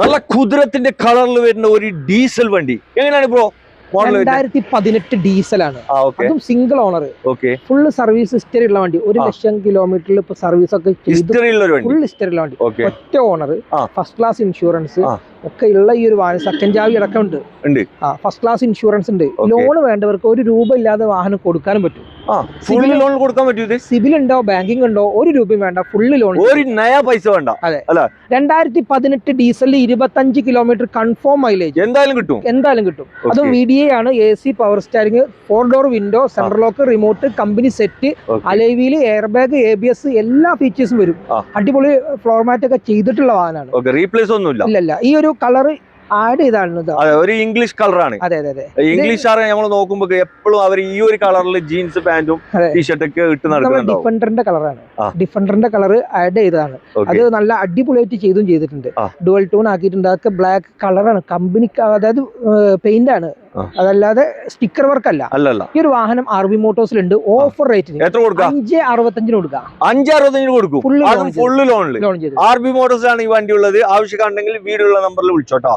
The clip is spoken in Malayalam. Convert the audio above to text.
നല്ല കുതിരത്തിന്റെ കളറിൽ വരുന്ന ഒരു ഡീസൽ വണ്ടി എങ്ങനെയാണ് ബ്രോ? 2018 ഡീസലാണ്. അതും single owner. Full service history ഉള്ള വണ്ടി. 1 ലക്ഷം കിലോമീറ്ററിൽ ഇപ്പൊ സർവീസ് ഒക്കെ ഫുൾ ഹിസ്റ്ററി ഉള്ള വണ്ടി. ഒറ്റ ഓണർ, ഫസ്റ്റ് ക്ലാസ് ഇൻഷുറൻസ് ഒക്കെ ഉള്ള ഈ ഒരു വാഹനം. സെക്കൻഡ് ചാവി അടക്കം ഉണ്ട്. ഫസ്റ്റ് ക്ലാസ് ഇൻഷുറൻസ് ഉണ്ട്. ലോണ് വേണ്ടവർക്ക് 1 രൂപ ഇല്ലാതെ വാഹനം കൊടുക്കാനും പറ്റും. ലോൺ കൊടുക്കാൻ പറ്റും. സിവിൽ ഉണ്ടോ, ബാങ്കിങ് ഉണ്ടോ, 1 രൂപയും വേണ്ട, ഫുള്ള് ലോൺ. പൈസ വേണ്ട. അതെ. 2018 ഡീസലിൽ 25 കിലോമീറ്റർ കൺഫേം മൈലേജ് എന്തായാലും കിട്ടും. അതും VDA ആണ്. AC, power steering, 4 door window, central lock, remote, company set, alloy wheel, air bag, ABS എല്ലാ ഫീച്ചേഴ്സും വരും. അടിപൊളി ഫ്ലോർ മാറ്റ് ഒക്കെ ചെയ്തിട്ടുള്ള വാഹനമാണ്. റീപ്ലേസ് ഒന്നുമില്ല. ഇല്ല. ഈ ഒരു കളർ ആഡ് ചെയ്താണ്. ഒരു ഇംഗ്ലീഷ് കളറാണ്. അതെ. ഇംഗ്ലീഷ് നമ്മൾ നോക്കുമ്പോ എപ്പോഴും അവർ ഈ ഒരു കളറിൽ ജീൻസ് പാന്റും ടീഷർട്ടൊക്കെ ഇട്ട് നടക്കുന്നുണ്ട്. ഡിഫൻഡറിന്റെ കളറാണ്. ഡിഫൻഡറിന്റെ കളർ ആഡ് ചെയ്തതാണ്. അത് നല്ല അടിപൊളിയായിട്ട് ചെയ്തിട്ടുണ്ട്. ഡുവൽ ടൂൺ ആക്കിയിട്ടുണ്ട്. അതൊക്കെ ബ്ലാക്ക് കളറാണ്. കമ്പനി, അതായത് പെയിന്റ് ആണ്, അതല്ലാതെ സ്റ്റിക്കർ വർക്ക് അല്ല. ഈ ഒരു വാഹനം RB മോട്ടോഴ്സിലുണ്ട്. ഓഫർ റേറ്റിന് 565 കൊടുക്കാം. 565 കൊടുക്കും. ഫുള്ള് ലോൺ ചെയ്ത് RB മോട്ടോഴ്സിലാണ് ഈ വണ്ടി ഉള്ളത്. ആവശ്യക്കാരുണ്ടെങ്കിൽ വീടുള്ള നമ്പറിൽ വിളിച്ചോട്ടോ.